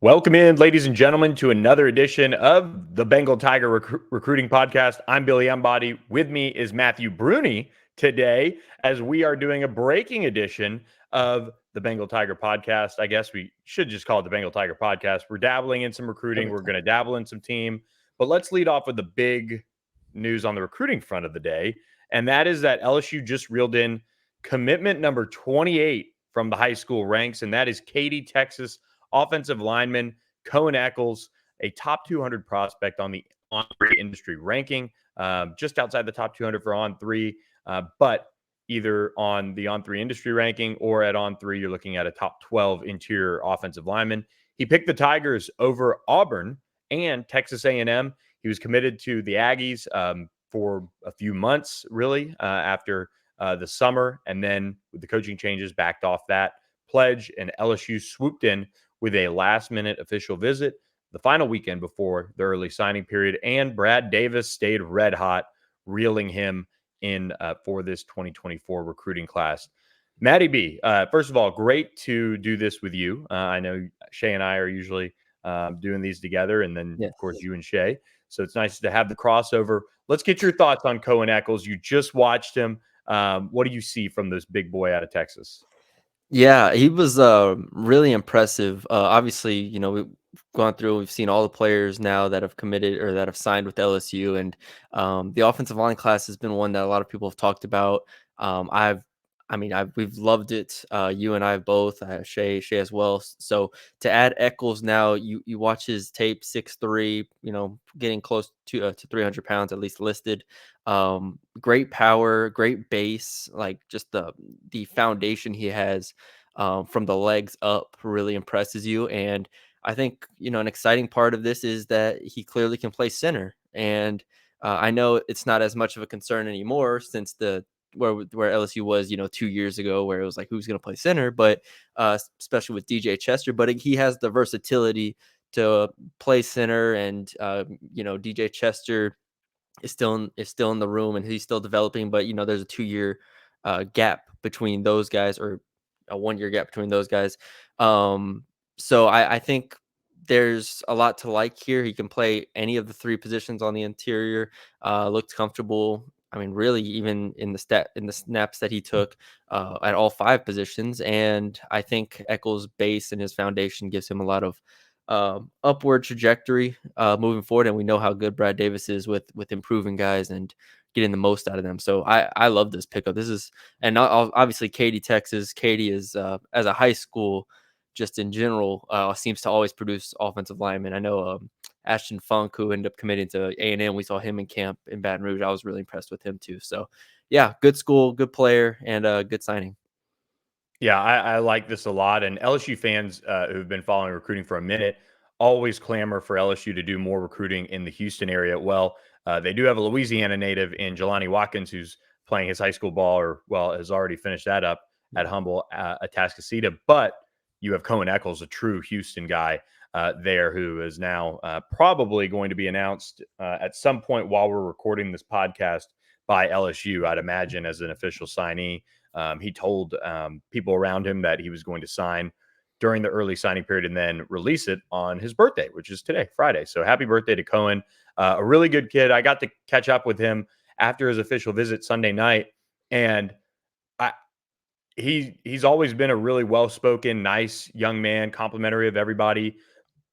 Welcome in, ladies and gentlemen, to another edition of the Bengal Tiger Recruiting Podcast. I'm Billy Embody. With me is Matthew Brune today, as we are doing a breaking edition of the Bengal Tiger Podcast. I guess we should just call it the Bengal Tiger Podcast. We're dabbling in some recruiting. We're going to dabble in some team. But let's lead off with the big news on the recruiting front of the day, and that is that LSU just reeled in commitment number 28 from the high school ranks, and that is Katy, Texas offensive lineman Coen Echols, a top 200 prospect on the On3 industry ranking, just outside the top 200 for On3, but either on the On3 industry ranking or at On3, you're looking at a top 12 interior offensive lineman. He picked the Tigers over Auburn and Texas A&M. He was committed to the Aggies for a few months, really, after the summer, and then with the coaching changes, backed off that pledge, and LSU swooped in with a last-minute official visit the final weekend before the early signing period, and Brad Davis stayed red hot, reeling him in for this 2024 recruiting class. Matty B, first of all, great to do this with you. I know Shay and I are usually doing these together, and then, of course, you and Shay. So it's nice to have the crossover. Let's get your thoughts on Coen Echols. You just watched him. What do you see from this big boy out of Texas? Yeah, he was really impressive. Obviously, we've gone through, we've seen all the players now that have committed or that have signed with LSU, and the offensive line class has been one that a lot of people have talked about. We've loved it. You and I both, Shay as well. So to add Echols now, you watch his tape, 6'3", getting close to 300 pounds at least listed. Great power, great base, like just the foundation he has from the legs up really impresses you. And I think, an exciting part of this is that he clearly can play center. And I know it's not as much of a concern anymore since where LSU was, 2 years ago, where it was like, who's going to play center, but especially with DJ Chester, but he has the versatility to play center, and DJ Chester is still in the room, and he's still developing, but there's a 2-year gap between those guys, or a 1-year gap between those guys. So I think there's a lot to like here. He can play any of the 3 positions on the interior. Looked comfortable. I mean, really, even in the snaps that he took at all 5 positions. And I think Echols' base and his foundation gives him a lot of upward trajectory moving forward. And we know how good Brad Davis is with improving guys and getting the most out of them. So I love this pickup. And obviously Katy, Texas. Katy is as a high school, just in general, seems to always produce offensive linemen. I know Ashton Funk, who ended up committing to A&M, we saw him in camp in Baton Rouge. I was really impressed with him too. So yeah, good school, good player, and good signing. Yeah, I like this a lot. And LSU fans who've been following recruiting for a minute always clamor for LSU to do more recruiting in the Houston area. Well, they do have a Louisiana native in Jelani Watkins, who's playing his high school ball, or, well, has already finished that up at Humble, Atascocita. But you have Coen Echols, a true Houston guy there, who is now probably going to be announced at some point while we're recording this podcast by LSU, I'd imagine, as an official signee. He told people around him that he was going to sign during the early signing period and then release it on his birthday, which is today, Friday. So happy birthday to Coen. A really good kid. I got to catch up with him after his official visit Sunday night, and he's always been a really well-spoken, nice young man, complimentary of everybody.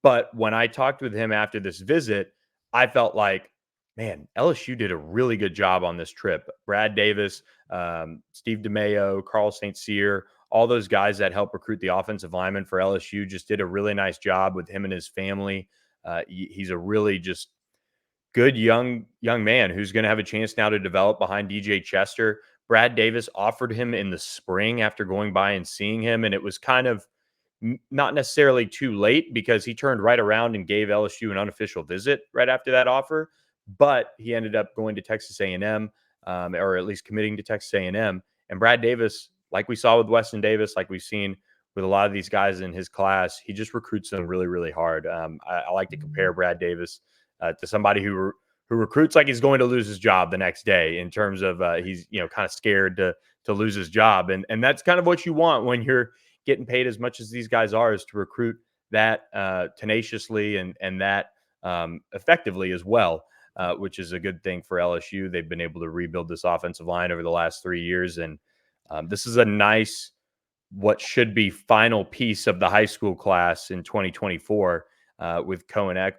But when I talked with him after this visit, I felt like, man, LSU did a really good job on this trip. Brad Davis, Steve DeMayo, Carl St. Cyr, all those guys that helped recruit the offensive lineman for LSU just did a really nice job with him and his family. He's a really just good young man who's going to have a chance now to develop behind DJ Chester. Brad Davis offered him in the spring after going by and seeing him, and it was kind of not necessarily too late because he turned right around and gave LSU an unofficial visit right after that offer. But he ended up going to Texas A&M, or at least committing to Texas A&M. And Brad Davis, like we saw with Weston Davis, like we've seen with a lot of these guys in his class, he just recruits them really, really hard. I like to compare Brad Davis to somebody who recruits like he's going to lose his job the next day, in terms of he's kind of scared to lose his job, and that's kind of what you want when you're getting paid as much as these guys are, is to recruit that tenaciously and that effectively as well, which is a good thing for LSU. They've been able to rebuild this offensive line over the last 3 years, and this is a nice, what should be final piece of the high school class in 2024 with Coen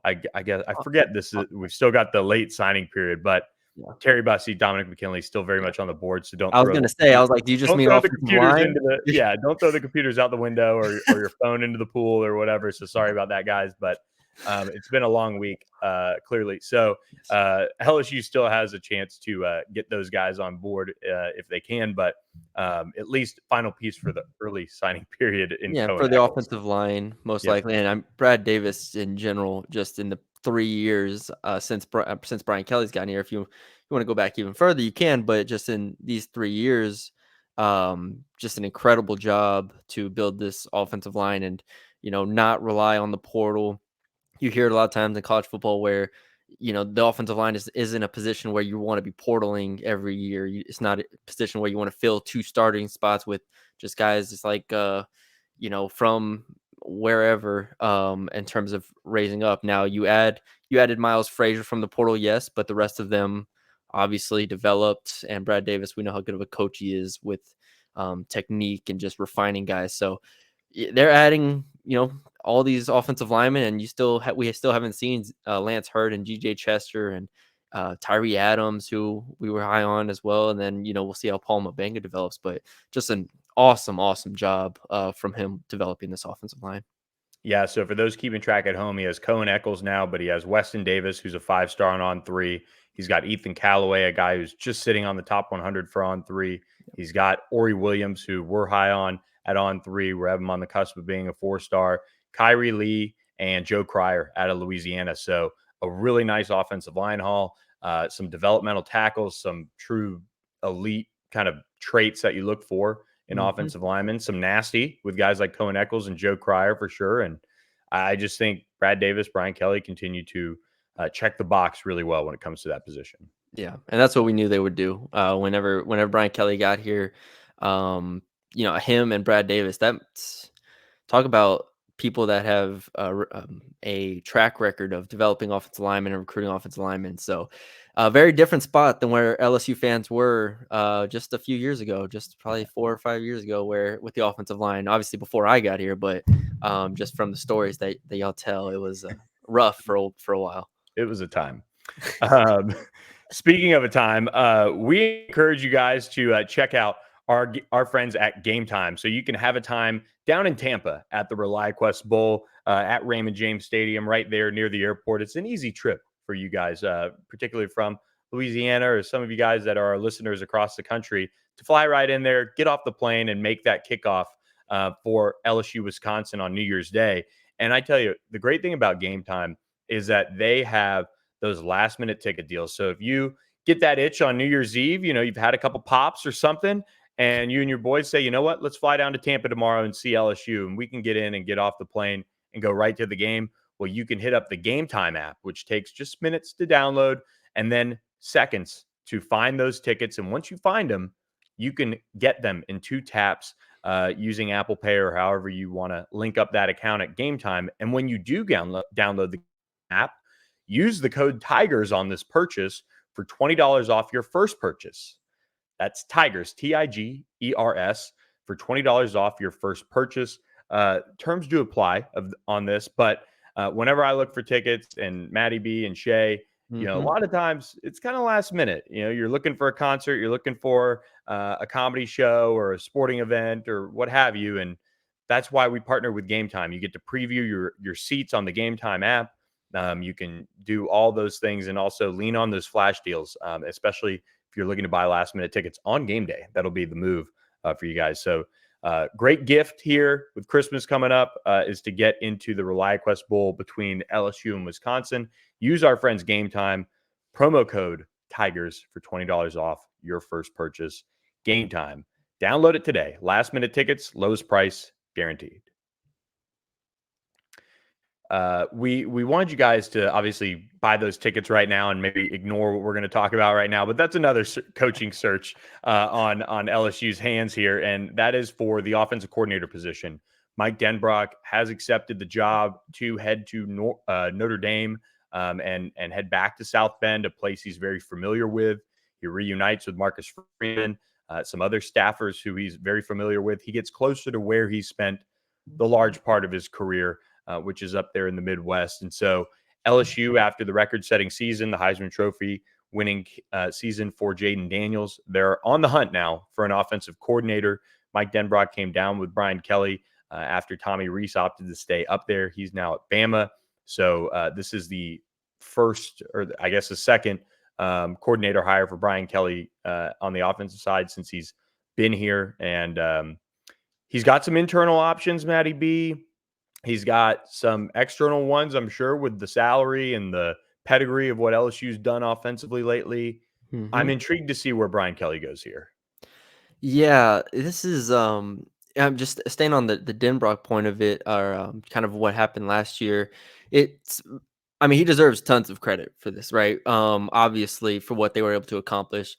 I guess I forget this. We've still got the late signing period, but Yeah. Terry Bussey, Dominick McKinley still very Yeah. much on the board. So don't I was throw gonna say, I was like, do you just don't mean throw the offensive computers line? into don't throw the computers out the window or your phone into the pool or whatever. So sorry about that, guys, but it's been a long week, clearly. So LSU still has a chance to get those guys on board if they can, but at least final piece for the early signing period in Yeah, Coen for the Echols. offensive line, most Yep. likely, and I'm Brad Davis in general. Just in the 3 years since Brian Kelly's gotten here, if you want to go back even further, you can. But just in these 3 years, just an incredible job to build this offensive line, and not rely on the portal. You hear it a lot of times in college football where the offensive line is in a position where you want to be portaling every year. It's not a position where you want to fill 2 starting spots with just guys just like from wherever, in terms of raising up. Now you added Miles Frazier from the portal, yes, but the rest of them obviously developed. And Brad Davis, we know how good of a coach he is with technique and just refining guys. So they're adding, all these offensive linemen, and we still haven't seen Lance Hurd and GJ Chester and Tyree Adams, who we were high on as well. And then, we'll see how Paul Mabenga develops, but just an awesome job from him developing this offensive line. Yeah, so for those keeping track at home, he has Coen Echols now, but he has Weston Davis, who's a 5-star on On3. He's got Ethan Callaway, a guy who's just sitting on the top 100 for On3. He's got Ori Williams, who we're high on at On3. We have him on the cusp of being a 4-star. Kyrie Lee and Joe Cryer out of Louisiana. So a really nice offensive line haul, some developmental tackles, some true elite kind of traits that you look for in offensive linemen, some nasty with guys like Coen Echols and Joe Cryer for sure. And I just think Brad Davis, Brian Kelly continue to check the box really well when it comes to that position. Yeah, and that's what we knew they would do. Whenever Brian Kelly got here, him and Brad Davis. Talk about people that have a track record of developing offensive linemen and recruiting offensive linemen. So, a very different spot than where LSU fans were just a few years ago, just probably 4 or 5 years ago, where with the offensive line, obviously before I got here, but just from the stories that y'all tell, it was rough for a while. It was a time. Speaking of a time, we encourage you guys to check out our friends at Game Time. So you can have a time down in Tampa at the ReliaQuest Bowl at Raymond James Stadium, right there near the airport. It's an easy trip for you guys, particularly from Louisiana, or some of you guys that are our listeners across the country, to fly right in there, get off the plane, and make that kickoff for LSU Wisconsin on New Year's Day. And I tell you, the great thing about Game Time is that they have those last minute ticket deals. So if you get that itch on New Year's Eve, you've had a couple pops or something, and you and your boys say, you know what, let's fly down to Tampa tomorrow and see LSU, and we can get in and get off the plane and go right to the game. Well, you can hit up the Game Time app, which takes just minutes to download and then seconds to find those tickets. And once you find them, you can get them in 2 taps using Apple Pay or however you want to link up that account at Game Time. And when you do download the app, use the code TIGERS on this purchase for $20 off your first purchase. That's Tigers, TIGERS, for $20 off your first purchase. Terms do apply on this, but whenever I look for tickets, and Maddie B and Shay, a lot of times it's kind of last minute. You're looking for a concert, you're looking for a comedy show or a sporting event or what have you, and that's why we partner with Game Time. You get to preview your seats on the Game Time app. You can do all those things and also lean on those flash deals, especially if you're looking to buy last minute tickets on game day. That'll be the move for you guys. So great gift here with Christmas coming up is to get into the ReliaQuest Bowl between LSU and Wisconsin. Use our friends Game Time, promo code TIGERS for $20 off your first purchase. Game Time. Download it today. Last minute tickets, lowest price guaranteed. We wanted you guys to obviously buy those tickets right now and maybe ignore what we're going to talk about right now, but that's another coaching search on LSU's hands here, and that is for the offensive coordinator position. Mike Denbrock has accepted the job to head to Notre Dame and head back to South Bend, a place he's very familiar with. He reunites with Marcus Freeman, some other staffers who he's very familiar with. He gets closer to where he spent the large part of his career, which is up there in the Midwest. And so LSU, after the record-setting season, the Heisman Trophy winning season for Jaden Daniels, they're on the hunt now for an offensive coordinator. Mike Denbrock came down with Brian Kelly after Tommy Rees opted to stay up there. He's now at Bama. So this is the first, or I guess the second coordinator hire for Brian Kelly on the offensive side since he's been here. And he's got some internal options, Matty B. He's got some external ones, I'm sure, with the salary and the pedigree of what LSU's done offensively lately. I'm intrigued to see where Brian Kelly goes here. Yeah, this is I'm just staying on the Denbrock point of it, or kind of what happened last year. It's I mean, he deserves tons of credit for this, right? Obviously for what they were able to accomplish.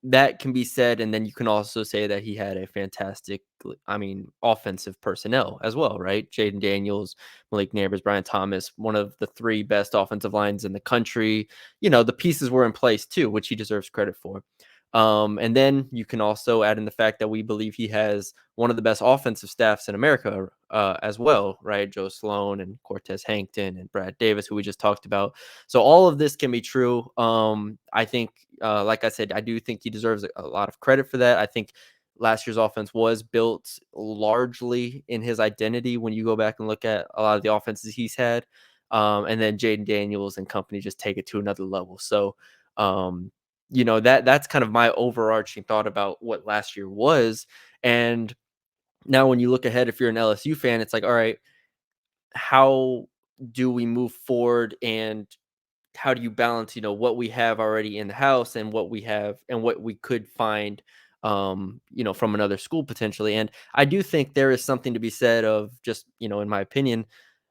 That can be said, and then you can also say that he had a fantastic, offensive personnel as well, right? Jaden Daniels, Malik Neighbors, Brian Thomas, one of the 3 best offensive lines in the country. The pieces were in place too, which he deserves credit for. And then you can also add in the fact that we believe he has one of the best offensive staffs in America as well, right? Joe Sloan and Cortez Hankton and Brad Davis, who we just talked about. So all of this can be true. I think, like I said, I do think he deserves a lot of credit for that. I think last year's offense was built largely in his identity when you go back and look at a lot of the offenses he's had. And then Jaden Daniels and company just take it to another level. So, that's kind of my overarching thought about what last year was. And now when you look ahead, if you're an LSU fan, it's like, all right, how do we move forward, and how do you balance, what we have already in the house and what we have and what we could find, from another school potentially. And I do think there is something to be said of just, in my opinion,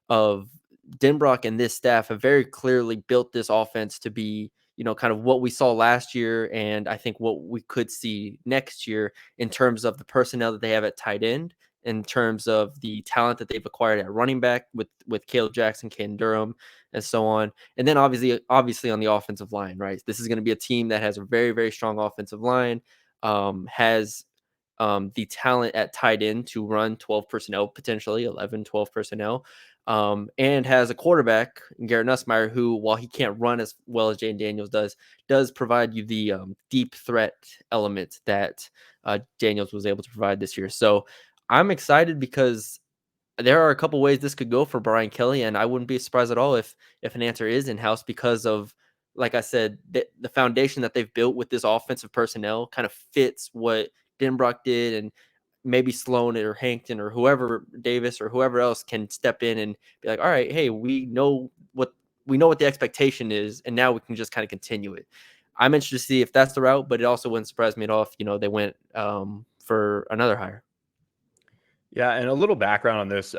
of Denbrock and this staff have very clearly built this offense to be, kind of what we saw last year. And I think what we could see next year in terms of the personnel that they have at tight end, in terms of the talent that they've acquired at running back with Caleb Jackson, Kaden Durham, and so on. And then obviously on the offensive line, right? This is going to be a team that has a very, very strong offensive line, has the talent at tight end to run 12 personnel, potentially 11, 12 personnel, and has a quarterback, Garrett Nussmeier, who, while he can't run as well as Jaden Daniels does provide you the deep threat element that Daniels was able to provide this year. So I'm excited because there are a couple ways this could go for Brian Kelly, and I wouldn't be surprised at all if an answer is in-house because of, like I said, the foundation that they've built with this offensive personnel kind of fits what Denbrock did, and maybe Sloan or Hankton or whoever, Davis or whoever else can step in and be like, all right, hey, we know what the expectation is, and now we can just kind of continue it. I'm interested to see if that's the route, but it also wouldn't surprise me at all if, they went for another hire. Yeah, and a little background on this.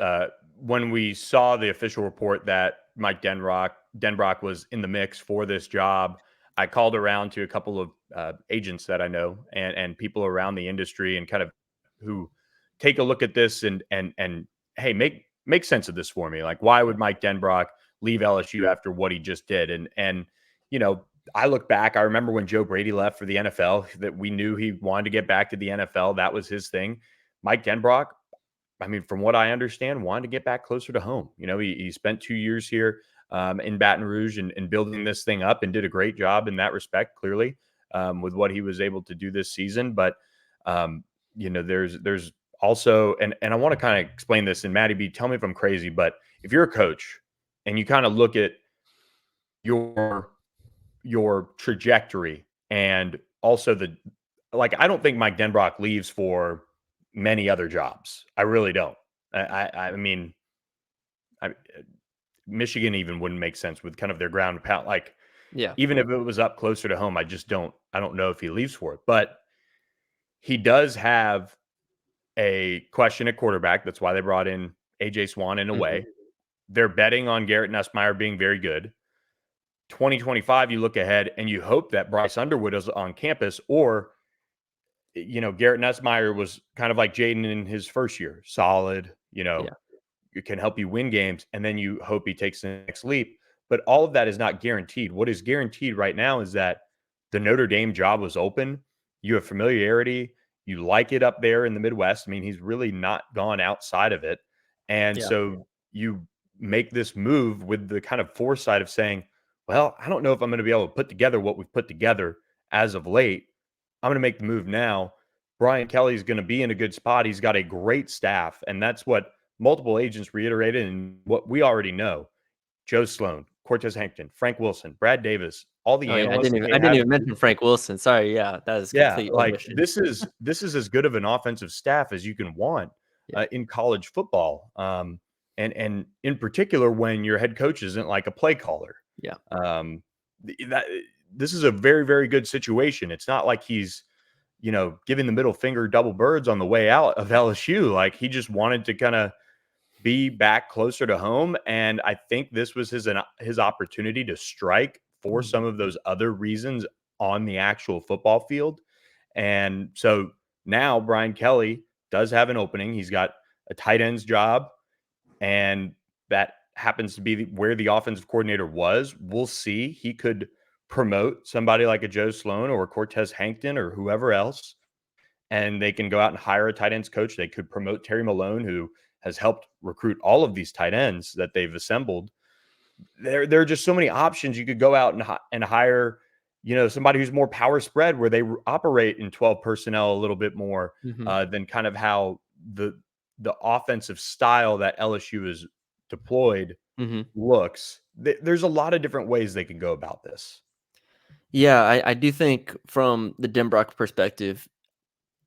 When we saw the official report that Mike Denbrock was in the mix for this job, I called around to a couple of agents that I know and people around the industry and kind of who take a look at this and hey, make sense of this for me. Like, why would Mike Denbrock leave LSU after what he just did? And I look back, I remember when Joe Brady left for the NFL, that we knew he wanted to get back to the NFL. That was his thing. Mike Denbrock, I mean, from what I understand, wanted to get back closer to home. He spent 2 years here in Baton Rouge and building this thing up and did a great job in that respect, clearly, with what he was able to do this season. But, there's also, and I want to kind of explain this, and Matty B, tell me if I'm crazy, but if you're a coach and you kind of look at your trajectory and also I don't think Mike Denbrock leaves for many other jobs. I really don't. I mean, Michigan even wouldn't make sense with kind of their ground pound. Like, Yeah, even if it was up closer to home, I don't know if he leaves for it. But he does have a question at quarterback. That's why they brought in AJ Swan in a way. They're betting on Garrett Nussmeier being very good. 2025, you look ahead and you hope that Bryce Underwood is on campus, or Garrett Nussmeier was kind of like Jaden in his first year, solid, Yeah. it can help you win games, and then you hope he takes the next leap. But all of that is not guaranteed. What is guaranteed right now is that the Notre Dame job was open. You have familiarity. You like it up there in the Midwest. I mean, he's really not gone outside of it. And Yeah. so you make this move with the kind of foresight of saying, well, I don't know if I'm going to be able to put together what we've put together as of late. I'm going to make the move now. Brian Kelly's going to be in a good spot. He's got a great staff. And that's what multiple agents reiterated and what we already know. Joe Sloan, Cortez Hankton, Frank Wilson, Brad Davis, all the Oh yeah, analysts that I they didn't have. even mention Frank Wilson. Sorry, yeah, that is Yeah, complete like omission. this is as good of an offensive staff as you can want Yeah. in college football. And in particular when your head coach isn't like a play caller. Yeah. That this is a very, very good situation. It's not like he's giving the middle finger double birds on the way out of LSU. Like he just wanted to kind of be back closer to home. And I think this was his opportunity to strike for some of those other reasons on the actual football field. And so now Brian Kelly does have an opening. He's got a tight ends job, and that happens to be where the offensive coordinator was. We'll see. He could promote somebody like a Joe Sloan or Cortez Hankton or whoever else, and they can go out and hire a tight ends coach. They could promote Terry Malone, who has helped recruit all of these tight ends that they've assembled. There are just so many options. You could go out and hire, somebody who's more power spread, where they operate in 12 personnel a little bit more Mm-hmm. than kind of how the offensive style that LSU is deployed Mm-hmm. looks. There's a lot of different ways they can go about this. Yeah, I do think from the Denbrock perspective,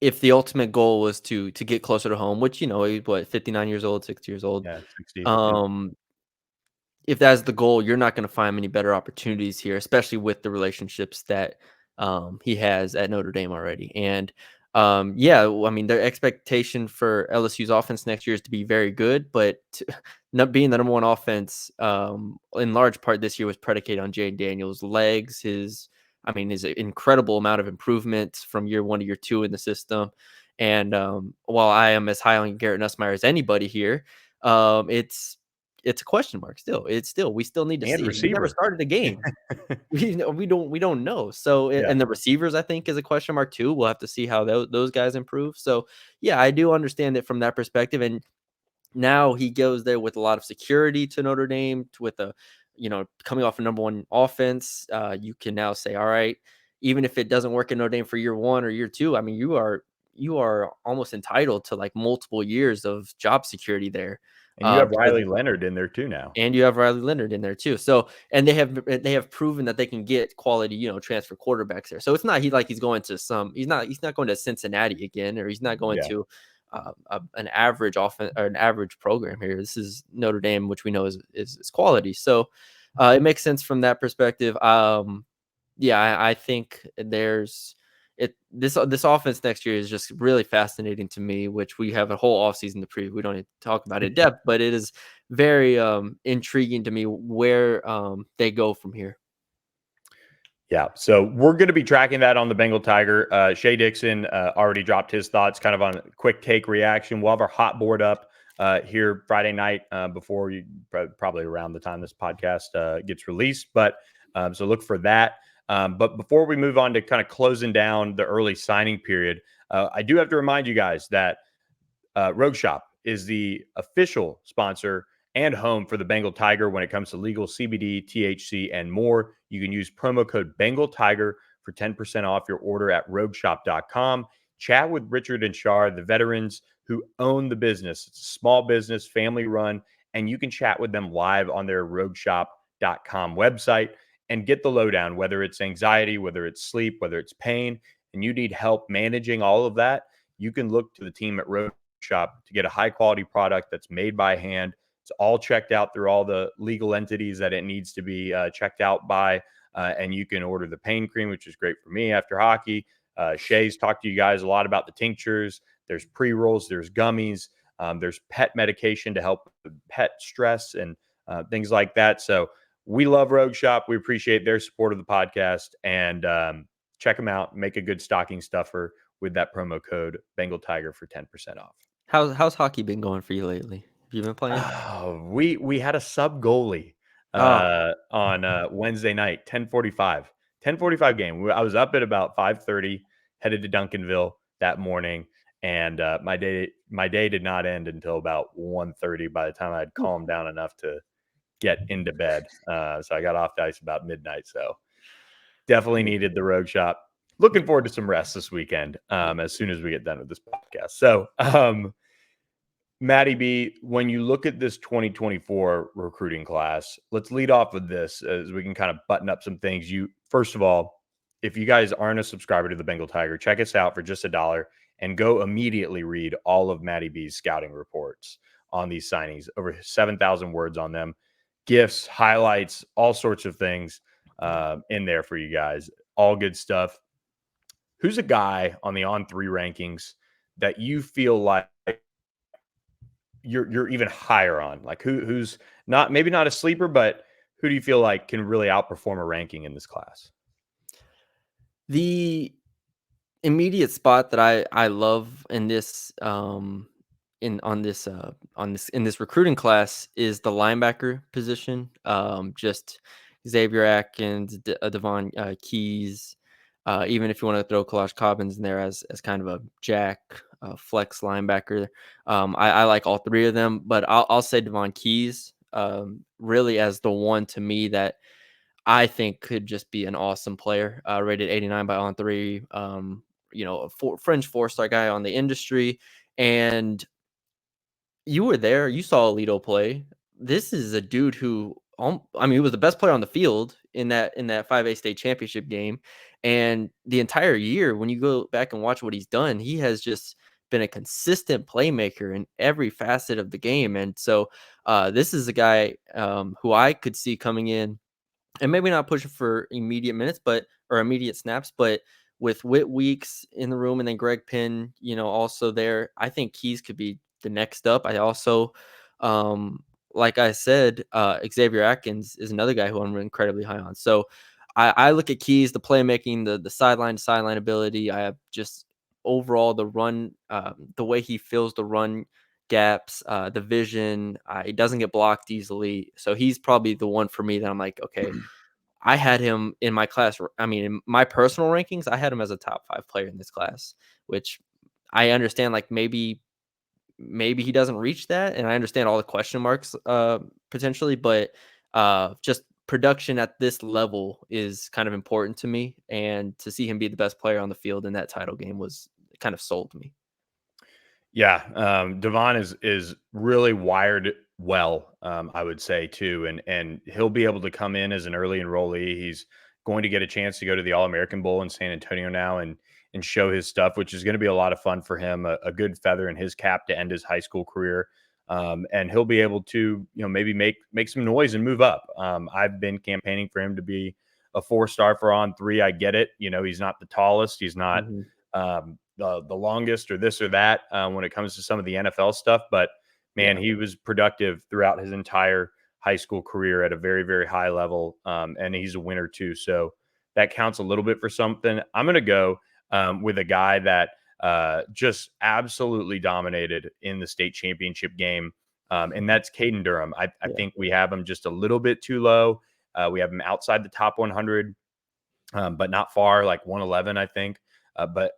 if the ultimate goal was to get closer to home, which he's 59 years old, 60 years old. Yeah, 60. Yep. If that's the goal, you're not going to find many better opportunities here, especially with the relationships that he has at Notre Dame already. And yeah, I mean, their expectation for LSU's offense next year is to be very good, but not being the number one offense in large part this year was predicated on Jay Daniels' legs, his incredible amount of improvements from year 1 to year 2 in the system. And while I am as high on Garrett Nussmeier as anybody here, it's a question mark still. We still need to And see. He never receiver. started a game. We don't know. So Yeah. and the receivers I think is a question mark too. We'll have to see how those guys improve. So yeah, I do understand it from that perspective. And now he goes there with a lot of security to Notre Dame with coming off a number one offense. You can now say, all right, even if it doesn't work in Notre Dame for year 1 or year 2, I mean, you are almost entitled to like multiple years of job security there. And you have Because Riley Leonard in there too now. and you have Riley Leonard in there too. So, and they have proven that they can get quality, transfer quarterbacks there. So it's not he's going to he's not going to Cincinnati again, or he's not going Yeah. to an average offense or an average program here. This is Notre Dame, which we know is quality. So it makes sense from that perspective. Yeah, I think this offense next year is just really fascinating to me, which we have a whole offseason to preview. We don't need to talk about it in depth, but it is very intriguing to me where they go from here. Yeah, so we're going to be tracking that on the Bengal Tiger. Shea Dixon already dropped his thoughts kind of on a quick take reaction. We'll have our hot board up here Friday night before probably around the time this podcast gets released. But so look for that. But before we move on to kind of closing down the early signing period, I do have to remind you guys that Rogue Shop is the official sponsor and home for the Bengal Tiger when it comes to legal CBD, THC, and more. You can use promo code Bengal Tiger for 10% off your order at rogueshop.com. Chat with Richard and Shar, the veterans who own the business. It's a small business, family run, and you can chat with them live on their rogueshop.com website and get the lowdown, whether it's anxiety, whether it's sleep, whether it's pain, and you need help managing all of that. You can look to the team at Rogue Shop to get a high quality product that's made by hand. It's all checked out through all the legal entities that it needs to be checked out by. And you can order the pain cream, which is great for me after hockey. Shay's talked to you guys a lot about the tinctures. There's pre-rolls, there's gummies, there's pet medication to help with pet stress and things like that. So we love Rogue Shop. We appreciate their support of the podcast, and check them out. Make a good stocking stuffer with that promo code Bengal Tiger for 10% off. How's hockey been going for you lately? Have you been playing? We had a sub goalie Oh, on Wednesday night, 10:45 game. I was up at about 5:30, headed to Duncanville that morning, and my day did not end until about 1:30 by the time I had calmed down enough to get into bed. So I got off the ice about midnight. So definitely needed the road shop. Looking forward to some rest this weekend as soon as we get done with this podcast. So, Matty B, when you look at this 2024 recruiting class, let's lead off with this as we can kind of button up some things. First of all, if you guys aren't a subscriber to the Bengal Tiger, check us out for just $1 and go immediately read all of Matty B's scouting reports on these signings. Over 7,000 words on them, gifts, highlights, all sorts of things in there for you guys. All good stuff. Who's a guy on the On3 rankings that you feel like you're even higher on? Like who's not, maybe not a sleeper, but who do you feel like can really outperform a ranking in this class? the immediate spot that I love in this in this recruiting class is the linebacker position. Just Xavier Atkins, Devon Keys. Even if you want to throw Kalash Cobbins in there as kind of a jack flex linebacker, I like all three of them. But I'll say Devon Keys really as the one to me that I think could just be an awesome player. Rated 89 by On3. A fringe 4-star guy on the industry, and you were there. You saw Alito play. This is a dude who, he was the best player on the field in that 5A state championship game, and the entire year, when you go back and watch what he's done, he has just been a consistent playmaker in every facet of the game. And so, this is a guy who I could see coming in and maybe not pushing for immediate minutes, or immediate snaps, but with Whit Weeks in the room and then Greg Penn, also there, I think Keys could be the next up. I also, like I said, Xavier Atkins is another guy who I'm incredibly high on. So I look at Keys, the playmaking, the sideline to sideline ability. I have just overall the run, the way he fills the run gaps, the vision. He doesn't get blocked easily. So he's probably the one for me that I'm like, okay, I had him in my class. In my personal rankings, I had him as a top 5 player in this class, which I understand, like maybe he doesn't reach that. And I understand all the question marks potentially, but just production at this level is kind of important to me. And to see him be the best player on the field in that title game was kind of sold me. Yeah, Devon is really wired well, I would say too, and he'll be able to come in as an early enrollee. He's going to get a chance to go to the All American Bowl in San Antonio now and show his stuff, which is going to be a lot of fun for him. A good feather in his cap to end his high school career, and he'll be able to maybe make some noise and move up. I've been campaigning for him to be a 4-star for On3. I get it. He's not the tallest. He's not. Mm-hmm. The longest or this or that when it comes to some of the NFL stuff. But man, he was productive throughout his entire high school career at a very, very high level. And he's a winner too. So that counts a little bit for something. I'm going to go with a guy that just absolutely dominated in the state championship game. And that's Kaden Durham. I think we have him just a little bit too low. We have him outside the top 100, but not far, like 111, I think.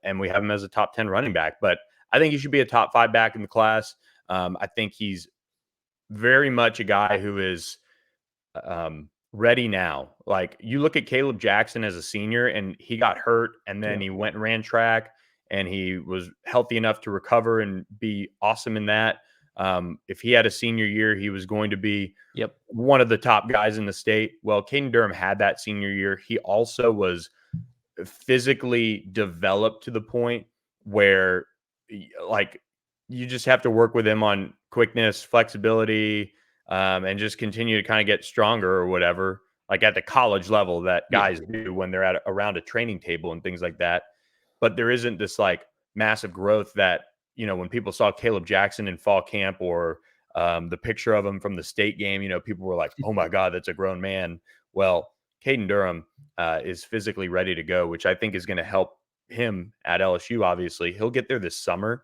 And we have him as a top 10 running back, but I think he should be a top 5 back in the class. I think he's very much a guy who is ready now. Like you look at Caleb Jackson as a senior and he got hurt and then he went and ran track and he was healthy enough to recover and be awesome in that. If he had a senior year, he was going to be one of the top guys in the state. Well, Kaden Durham had that senior year. He also was physically developed to the point where like you just have to work with him on quickness, flexibility, and just continue to kind of get stronger or whatever, like at the college level that guys do when they're around a training table and things like that. But there isn't this like massive growth that, when people saw Caleb Jackson in fall camp or the picture of him from the state game, people were like, oh my God, that's a grown man. Well, Kaden Durham is physically ready to go, which I think is going to help him at LSU. Obviously, he'll get there this summer.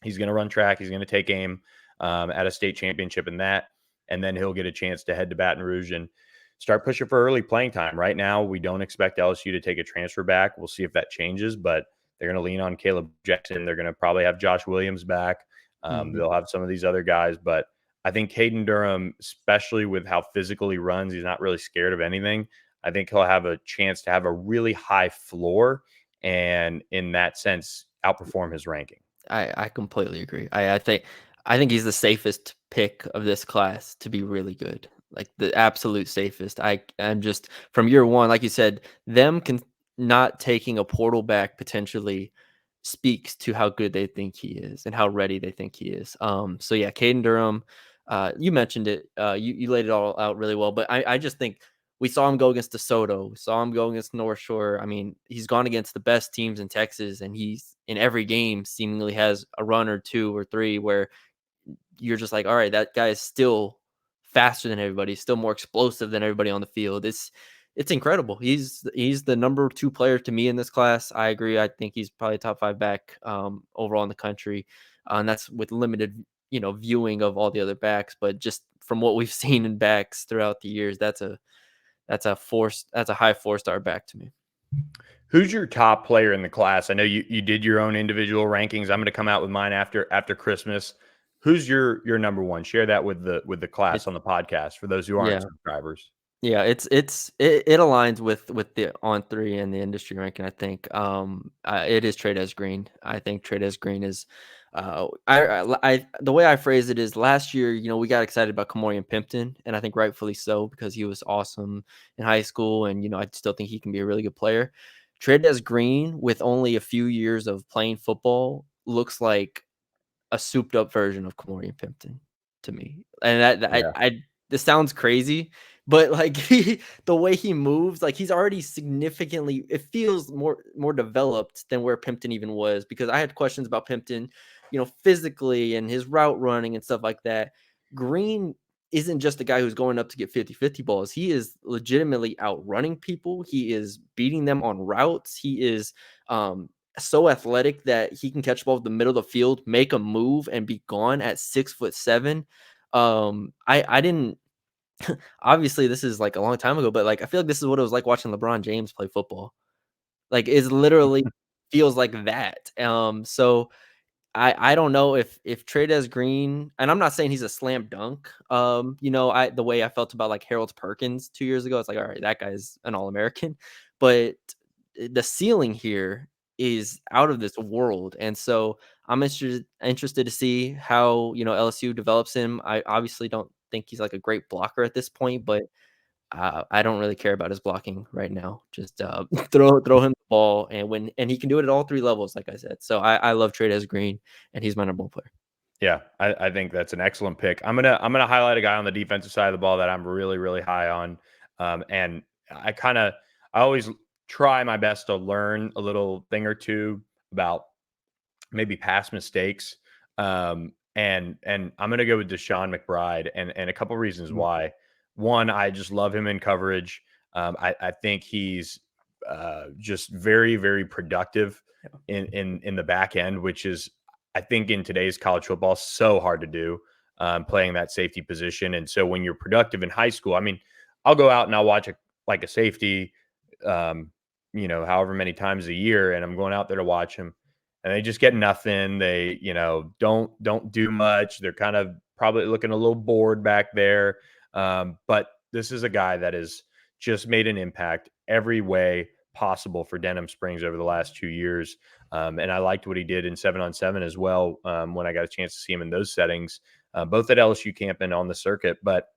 He's going to run track. He's going to take aim at a state championship in that. And then he'll get a chance to head to Baton Rouge and start pushing for early playing time. Right now, we don't expect LSU to take a transfer back. We'll see if that changes, but they're going to lean on Caleb Jackson. They're going to probably have Josh Williams back. They'll have some of these other guys, but I think Kaden Durham, especially with how physical he runs, he's not really scared of anything. I think he'll have a chance to have a really high floor and in that sense, outperform his ranking. I completely agree. I think he's the safest pick of this class to be really good. Like the absolute safest. I'm just from year one, like you said, them not taking a portal back potentially speaks to how good they think he is and how ready they think he is. So yeah, Kaden Durham, you mentioned it. You laid it all out really well, but I just think we saw him go against DeSoto. We saw him go against North Shore. I mean, he's gone against the best teams in Texas, and he's in every game seemingly has a run or two or three where you're just like, all right, that guy is still faster than everybody, still more explosive than everybody on the field. It's incredible. He's the number 2 player to me in this class. I agree. I think he's probably top 5 back overall in the country, and that's with limited viewing of all the other backs. But just from what we've seen in backs throughout the years, that's a high 4-star back to me. Who's your top player in the class? I know you did your own individual rankings. I'm going to come out with mine after Christmas. Who's your number one? Share that with the class on the podcast for those who aren't subscribers. Yeah, it aligns with the On3 and the industry ranking. I think it is Tradas Green. I think Tradas Green is I the way I phrase it is last year, we got excited about Kamorian Pimpton, and I think rightfully so because he was awesome in high school, and I still think he can be a really good player. Tradas Green, with only a few years of playing football, looks like a souped up version of Kamorian Pimpton to me. And this sounds crazy, but like the way he moves, like he's already significantly, it feels more developed than where Pimpton even was, because I had questions about Pimpton, physically and his route running and stuff like that. Green isn't just a guy who's going up to get 50-50 balls. He is legitimately outrunning people. He is beating them on routes. He is so athletic that he can catch the ball in the middle of the field, make a move, and be gone at 6'7". I didn't obviously this is like a long time ago, but like I feel like this is what it was like watching LeBron James play football. Like it's literally feels like that. So I don't know if Tradas Green, and I'm not saying he's a slam dunk. The way I felt about like Harold Perkins 2 years ago, it's like, all right, that guy's an All-American, but the ceiling here is out of this world. And so I'm interested to see how, LSU develops him. I obviously don't think he's like a great blocker at this point, but I don't really care about his blocking right now. Just throw him the ball, and he can do it at all 3 levels, like I said. So I love Tradas Green, and he's my number 1 player. Yeah, I think that's an excellent pick. I'm gonna highlight a guy on the defensive side of the ball that I'm really, really high on. And I always try my best to learn a little thing or two about maybe past mistakes. And I'm gonna go with Deshaun McBride, and a couple reasons why. One, I just love him in coverage. I think he's just very, very productive in the back end, which is, I think, in today's college football, so hard to do, playing that safety position. And so when you're productive in high school, I mean, I'll go out and I'll watch a safety, however many times a year, and I'm going out there to watch him, and they just get nothing. They, don't do much. They're kind of probably looking a little bored back there. But this is a guy that has just made an impact every way possible for Denham Springs over the last 2 years. And I liked what he did in 7-on-7 as well, when I got a chance to see him in those settings, both at LSU camp and on the circuit. But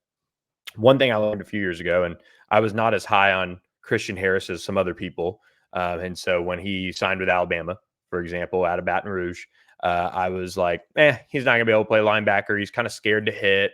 one thing I learned a few years ago, and I was not as high on Christian Harris as some other people. And so when he signed with Alabama, for example, out of Baton Rouge, I was like, he's not going to be able to play linebacker. He's kind of scared to hit,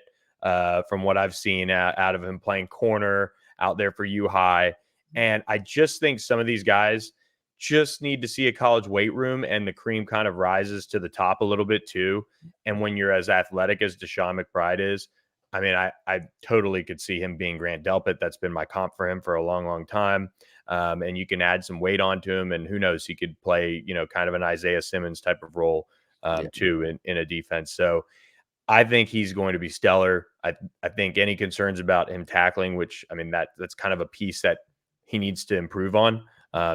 from what I've seen out of him playing corner out there for U-High. And I just think some of these guys just need to see a college weight room, and the cream kind of rises to the top a little bit too. And when you're as athletic as Deshaun McBride is, I mean, I totally could see him being Grant Delpit. That's been my comp for him for a long, long time. And you can add some weight onto him, and who knows, he could play, kind of an Isaiah Simmons type of role Yeah. too in a defense. So I think he's going to be stellar. I think any concerns about him tackling, which I mean that's kind of a piece that he needs to improve on,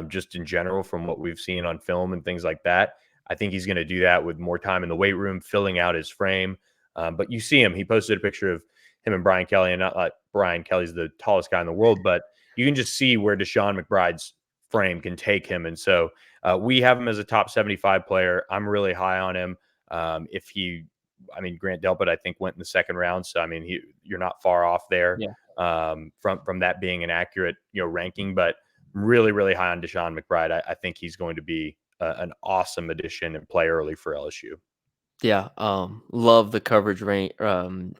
just in general from what we've seen on film and things like that. I think he's going to do that with more time in the weight room, filling out his frame. But you see him; he posted a picture of him and Brian Kelly, and not like Brian Kelly's the tallest guy in the world, but you can just see where Deshaun McBride's frame can take him. And so we have him as a top 75 player. I'm really high on him. If he I mean, Grant Delpit, I think, went in the second round. So, I mean, you're not far off there Yeah. from that being an accurate, ranking. But really, really high on Deshaun McBride. I think he's going to be an awesome addition and play early for LSU. Yeah, love the coverage range, the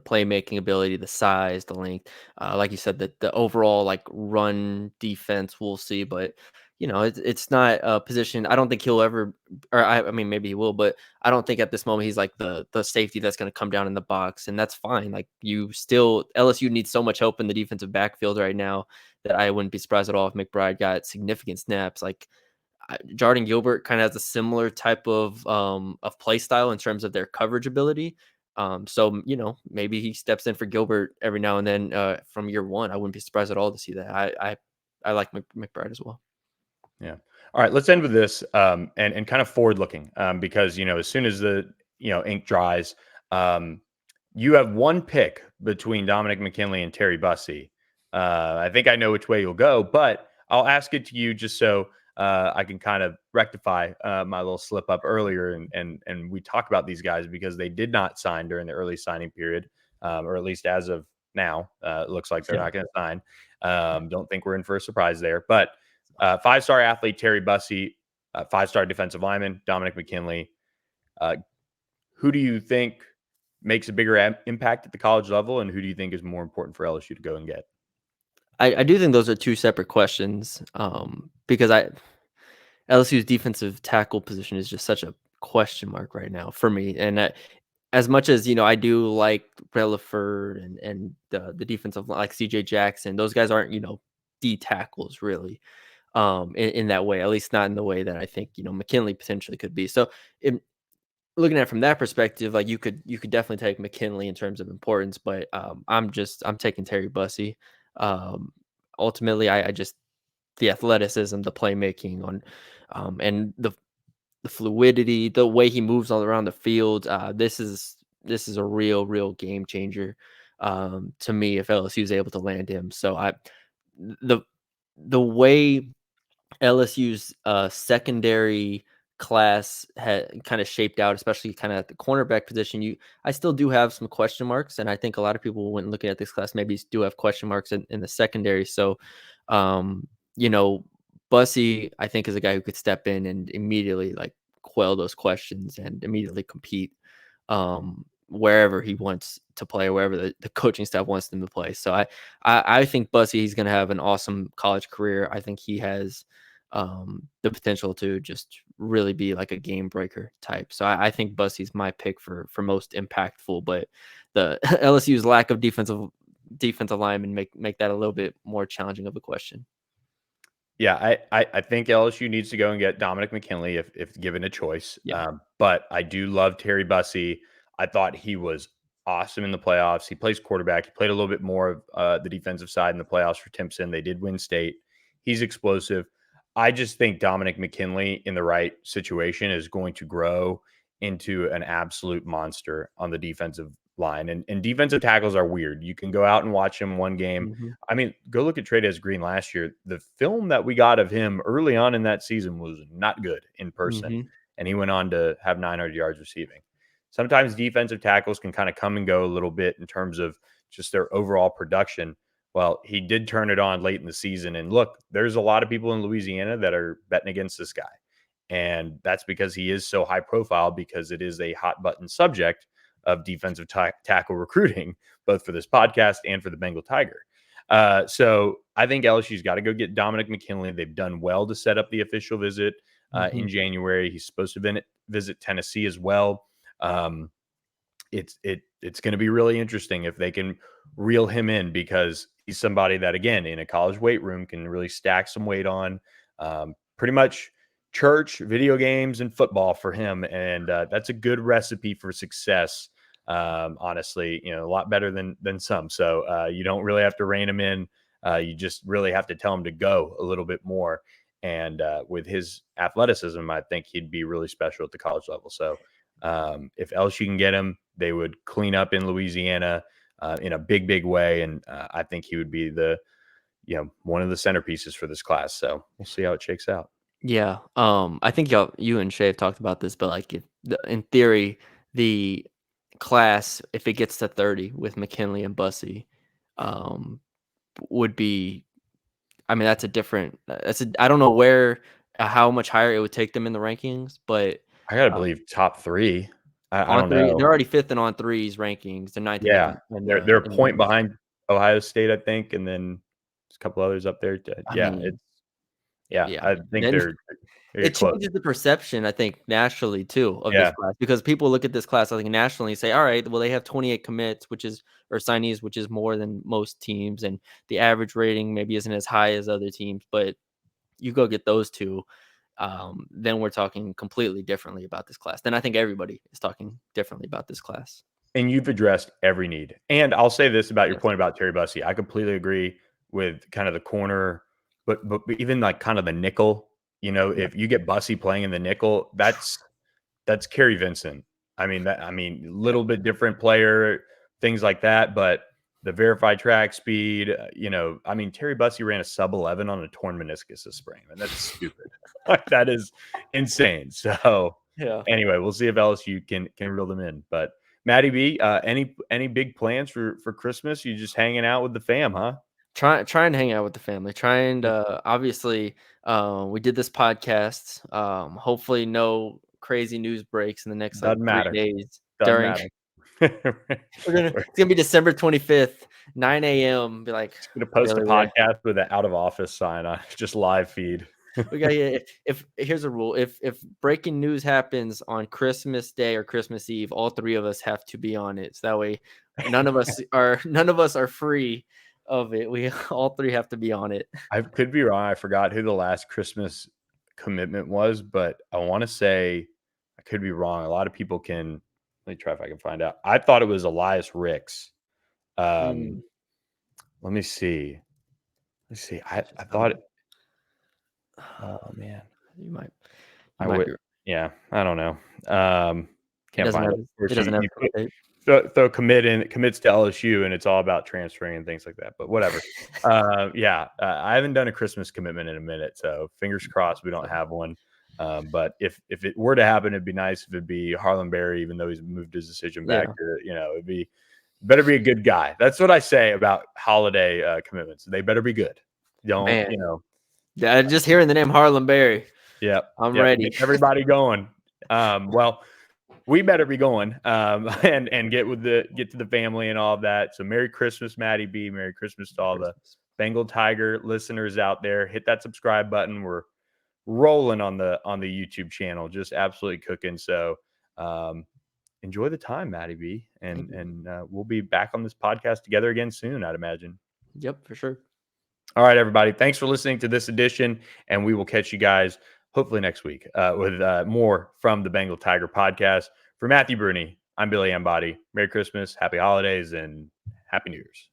playmaking ability, the size, the length. Like you said, the overall like run defense, we'll see, but it's not a position. I don't think he'll ever, or I mean, maybe he will, but I don't think at this moment he's like the safety that's going to come down in the box, and that's fine. Like LSU needs so much help in the defensive backfield right now that I wouldn't be surprised at all if McBride got significant snaps. Like Jordan Gilbert kind of has a similar type of play style in terms of their coverage ability. So maybe he steps in for Gilbert every now and then from year one. I wouldn't be surprised at all to see that. I like McBride as well. Yeah. All right. Let's end with this and kind of forward looking because as soon as the ink dries, you have one pick between Dominick McKinley and Terry Bussey. I think I know which way you'll go, but I'll ask it to you just so I can kind of rectify my little slip up earlier, and we talk about these guys because they did not sign during the early signing period, or at least as of now, it looks like they're Yeah. not going to sign. Don't think we're in for a surprise there, but 5-star athlete Terry Bussey, 5-star defensive lineman Dominick McKinley. Who do you think makes a bigger impact at the college level, and who do you think is more important for LSU to go and get? I do think those are two separate questions because LSU's defensive tackle position is just such a question mark right now for me. And as much as I do like Relaford and the defensive like CJ Jackson, those guys aren't D tackles really in that way, at least not in the way that I think McKinley potentially could be. So looking at it from that perspective, like you could definitely take McKinley in terms of importance, but I'm taking Terry Bussey. Ultimately, I just the athleticism, the playmaking and the fluidity, the way he moves all around the field. This is a real game changer to me if LSU is able to land him. So the way LSU's secondary class had kind of shaped out, especially kind of at the cornerback position. I still do have some question marks, and I think a lot of people when looking at this class maybe do have question marks in the secondary. So, you know, Bussey, I think, is a guy who could step in and immediately like quell those questions and immediately compete wherever he wants to play, wherever the coaching staff wants them to play. So I think Bussey, he's going to have an awesome college career. I think he has the potential to just really be like a game breaker type. So I think Bussey's my pick for most impactful, but the LSU's lack of defensive linemen make that a little bit more challenging of a question. Yeah, I think LSU needs to go and get Dominick McKinley if given a choice. Yeah. But I do love Terry Bussey. I thought he was awesome in the playoffs. He plays quarterback. He played a little bit more of the defensive side in the playoffs for Timpson. They did win state. He's explosive. I just think Dominick McKinley in the right situation is going to grow into an absolute monster on the defensive line. And defensive tackles are weird. You can go out and watch him one game. Mm-hmm. I mean, go look at Tradas Green last year. The film that we got of him early on in that season was not good in person. Mm-hmm. And he went on to have 900 yards receiving. Sometimes defensive tackles can kind of come and go a little bit in terms of just their overall production. Well, he did turn it on late in the season. And look, there's a lot of people in Louisiana that are betting against this guy. And that's because he is so high profile, because it is a hot button subject of defensive tackle recruiting, both for this podcast and for the Bengal Tiger. So I think LSU's got to go get Dominick McKinley. They've done well to set up the official visit in January. He's supposed to visit Tennessee as well. It's going to be really interesting if they can reel him in, because he's somebody that, again, in a college weight room can really stack some weight on. Pretty much, church, video games, and football for him. And that's a good recipe for success. Honestly, a lot better than some. So you don't really have to rein him in. You just really have to tell him to go a little bit more. And with his athleticism, I think he'd be really special at the college level. So if LSU can get him, they would clean up in Louisiana in a big way. And I think he would be one of the centerpieces for this class. So we'll see how it shakes out. Yeah. I think you and Shay have talked about this, but like in theory, the class, if it gets to 30 with McKinley and Bussey, would be, I mean, that's a different, I don't know how much higher it would take them in the rankings, but I gotta believe top 3. I don't On3, know. they're already 5th in On3's rankings. They're 9th. Yeah, they're a point the behind Ohio State, I think, and then there's a couple others up there. I think they're it close. changes the perception, I think, nationally too of Yeah. this class, because people look at this class, I think, nationally and say, all right, well, they have 28 commits, or signees, which is more than most teams, and the average rating maybe isn't as high as other teams, but you go get those two, then we're talking completely differently about this class. Then I think everybody is talking differently about this class. And you've addressed every need. And I'll say this about your point about Terry Bussey. I completely agree with kind of the corner, but even like kind of the nickel. If you get Bussey playing in the nickel, that's Kerry Vincent. I mean, little bit different player, things like that, but the verified track speed, Terry Bussey ran a sub-11 on a torn meniscus this spring, and that's stupid. That is insane. So anyway, we'll see if LSU can reel them in. But Maddie B, any big plans for Christmas? You just hanging out with the fam, huh? Try and hang out with the family. Obviously, we did this podcast. Hopefully, no crazy news breaks in the next 3 days. It's gonna be December 25th, 9 a.m. Be like, gonna post a podcast with an out of office sign on just live feed. We got if here's a rule: if breaking news happens on Christmas Day or Christmas Eve, all 3 of us have to be on it. So that way, none of us are free of it. We all 3 have to be on it. I could be wrong. I forgot who the last Christmas commitment was, but I want to say I could be wrong. A lot of people can. Let me try if I can find out. I thought it was Elias Ricks. Let me see. Let's see. I thought. Oh man, you might. Yeah, I don't know. Can't find it. It doesn't have throw commits to LSU, and it's all about transferring and things like that. But whatever. I haven't done a Christmas commitment in a minute, so fingers crossed we don't have one. But if it were to happen, it'd be nice if it'd be Harlan Berry, even though he's moved his decision back to, it'd better be a good guy. That's what I say about holiday commitments. They better be good. Yeah, just hearing the name Harlan Berry. Yeah, I'm ready. Get everybody going. Well, we better be going and get to the family and all of that. So Merry Christmas, Maddie B. Merry Christmas to all the Bengal Tiger listeners out there. Hit that subscribe button. We're rolling on the YouTube channel, just absolutely cooking. So enjoy the time, Maddie B. And we'll be back on this podcast together again soon, I'd imagine. Yep, for sure. All right, everybody. Thanks for listening to this edition, and we will catch you guys hopefully next week with more from the Bengal Tiger podcast. For Matthew Brune, I'm Billy Embody. Merry Christmas, Happy Holidays, and Happy New Year's.